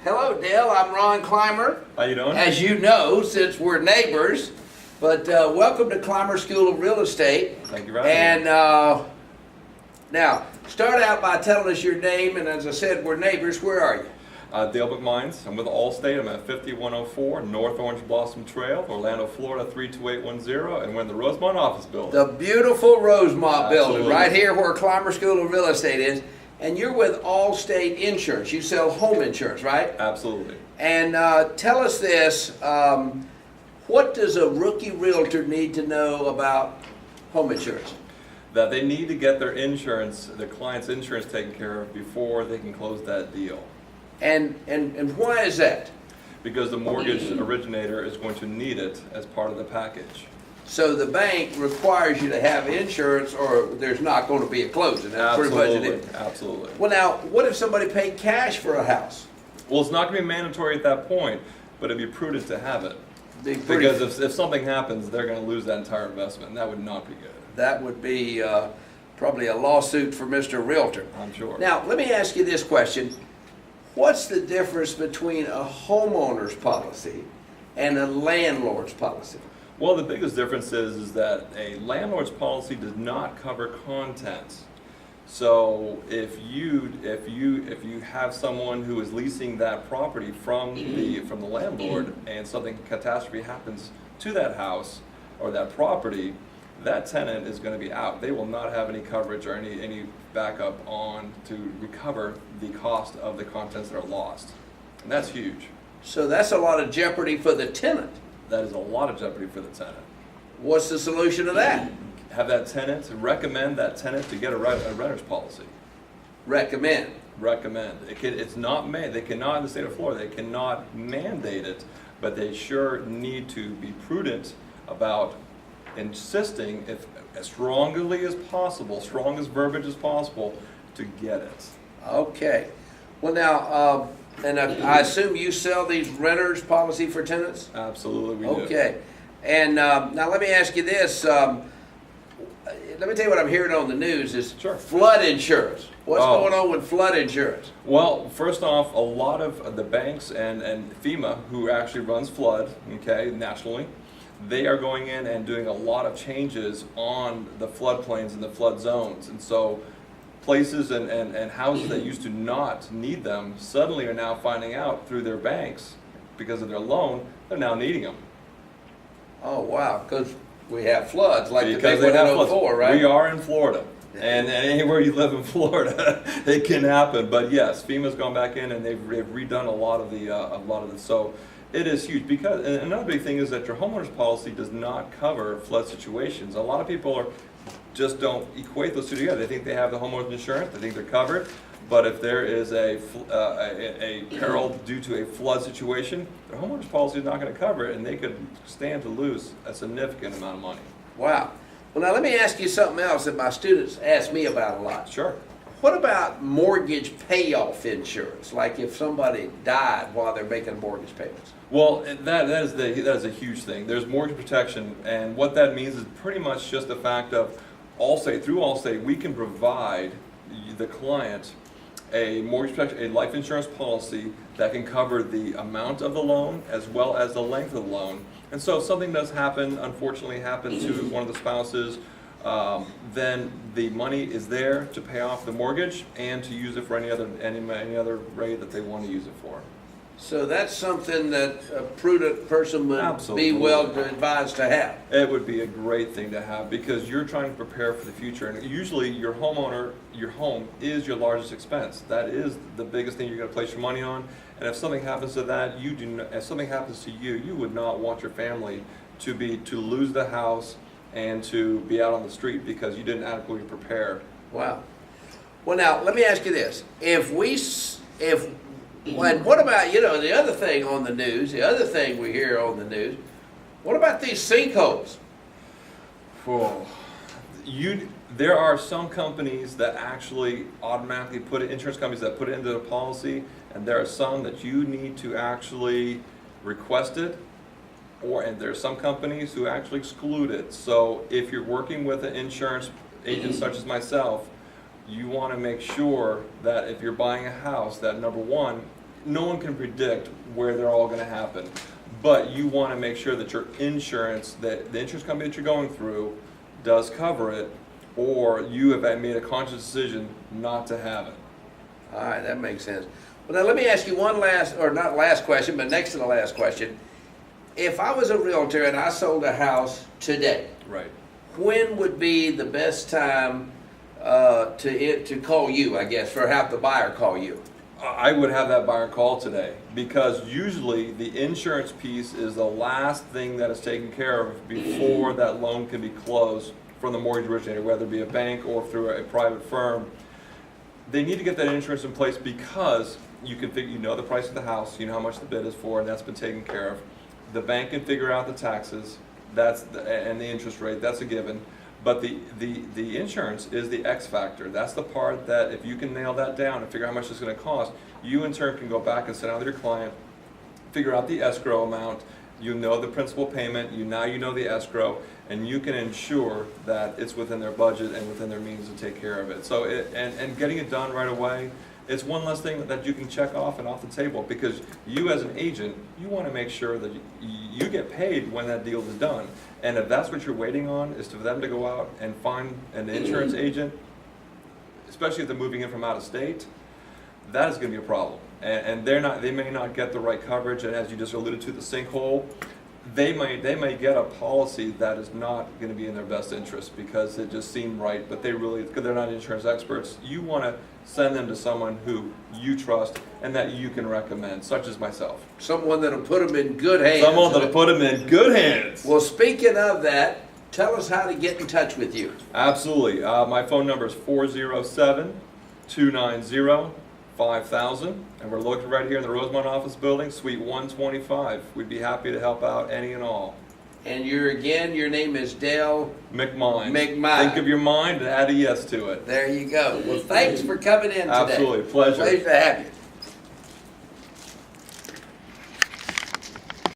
Hello, Dale. I'm Ron Clymer. How you doing? As you know, since we're neighbors, but welcome to Clymer School of Real Estate. Thank you for having me. And now, start out by telling us your name, and as I said, we're neighbors. Where are you? Dale McMindes. I'm with Allstate. I'm at 5104 North Orange Blossom Trail, Orlando, Florida 32810, and we're in the Rosemont office building. The beautiful Rosemont building, Absolutely. right here where Clymer School of Real Estate is. And you're with Allstate Insurance. You sell home insurance, right? Absolutely. And tell us this, what does a rookie realtor need to know about home insurance? That they need to get their insurance, their client's insurance taken care of before they can close that deal. And why is that? Because the mortgage originator is going to need it as part of the package. So the bank requires you to have insurance or there's not going to be a closing. That's pretty much it. Absolutely. Well now, what if somebody paid cash for a house? Well, it's not going to be mandatory at that point, but it'd be prudent to have it. Because if something happens, they're going to lose that entire investment, and that would not be good. That would be probably a lawsuit for Mr. Realtor. I'm sure. Now, let me ask you this question. What's the difference between a homeowner's policy and a landlord's policy? Well, the biggest difference is that a landlord's policy does not cover contents. So if you have someone who is leasing that property from the landlord and something catastrophe happens to that house or that property, that tenant is going to be out. They will not have any coverage or any backup on to recover the cost of the contents that are lost. And that's huge. So that's a lot of jeopardy for the tenant. That is a lot of jeopardy for the tenant. What's the solution to that? Have that tenant, recommend that tenant to get a renter's policy. Recommend. Recommend. It's not they cannot in the state of Florida, they cannot mandate it, but they sure need to be prudent about insisting, if as strongly as possible, strongest verbiage as possible, to get it. Okay. Well now, and I assume you sell these renters policy for tenants? Absolutely, we do. Okay. And now let me ask you this. Let me tell you what I'm hearing on the news is Sure. flood insurance. What's going on with flood insurance? Well, first off, a lot of the banks and FEMA, who actually runs flood, okay, nationally, they are going in and doing a lot of changes on the floodplains and the flood zones. And so places and houses that used to not need them suddenly are now finding out through their banks, because of their loan, they're now needing them. Oh, wow, because we have floods like Because the big they one have in floods. 04, right? We are in Florida, and anywhere you live in Florida, it can happen. But yes, FEMA's gone back in and they've redone a lot of this. So it is huge. Because and another big thing is that your homeowner's policy does not cover flood situations. A lot of people just don't equate those two together. They think they have the homeowner's insurance, they think they're covered. But if there is a peril due to a flood situation, their homeowner's policy is not going to cover it, and they could stand to lose a significant amount of money. Wow. Well, now let me ask you something else that my students ask me about a lot. Sure. What about mortgage payoff insurance? Like if somebody died while they're making mortgage payments? Well, that is a huge thing. There's mortgage protection, and what that means is pretty much just the fact of Allstate, through Allstate, we can provide the client a mortgage protection, a life insurance policy that can cover the amount of the loan as well as the length of the loan. And so if something does happen, unfortunately happen to one of the spouses, then the money is there to pay off the mortgage and to use it for any other rate that they want to use it for. So that's something that a prudent person would Absolutely. be well advised to have. It would be a great thing to have because you're trying to prepare for the future. And usually your home is your largest expense. That is the biggest thing you're going to place your money on. And if something happens to that, if something happens to you, you would not want your family to lose the house and to be out on the street because you didn't adequately prepare. Wow. Well, now let me ask you this: what about, the other thing on the news, the other thing we hear on the news, what about these sinkholes? Whoa. There are some companies that actually automatically put it, insurance companies that put it into the policy, and there are some that you need to actually request it, and there are some companies who actually exclude it. So if you're working with an insurance agent such as myself, you want to make sure that if you're buying a house, that number one, no one can predict where they're all going to happen. But you want to make sure that your insurance, that the insurance company that you're going through does cover it, or you have made a conscious decision not to have it. All right, that makes sense. Well, now let me ask you one last, or not last question, but next to the last question. If I was a realtor and I sold a house today, Right. when would be the best time to call you, I guess, for have the buyer call you? I would have that buyer call today, because usually the insurance piece is the last thing that is taken care of before that loan can be closed from the mortgage originator, whether it be a bank or through a private firm. They need to get that insurance in place because you can figure, you know the price of the house, you know how much the bid is for, and that's been taken care of. The bank can figure out the taxes, and the interest rate, that's a given. But the insurance is the X factor. That's the part that if you can nail that down and figure out how much it's going to cost, you in turn can go back and sit down with your client, figure out the escrow amount, you know the principal payment, you know the escrow, and you can ensure that it's within their budget and within their means to take care of it. So and getting it done right away, it's one less thing that you can check off and off the table, because you as an agent, you want to make sure that you get paid when that deal is done. And if that's what you're waiting on, is for them to go out and find an insurance agent, especially if they're moving in from out of state, that is going to be a problem. And they may not get the right coverage, and as you just alluded to, the sinkhole, they may get a policy that is not going to be in their best interest because it just seemed right, but because they're not insurance experts. You want to send them to someone who you trust and that you can recommend, such as myself. Someone that'll put them in good hands. Someone that'll put them in good hands. Well, speaking of that, tell us how to get in touch with you. Absolutely. My phone number is 407-290-5000, and we're located right here in the Rosemont office building, Suite 125. We'd be happy to help out any and all. And your name is Dale McMindes. McMindes. Think of your mind and add a yes to it. There you go. Well, thanks for coming in today. Absolutely. Pleasure. Pleasure to have you.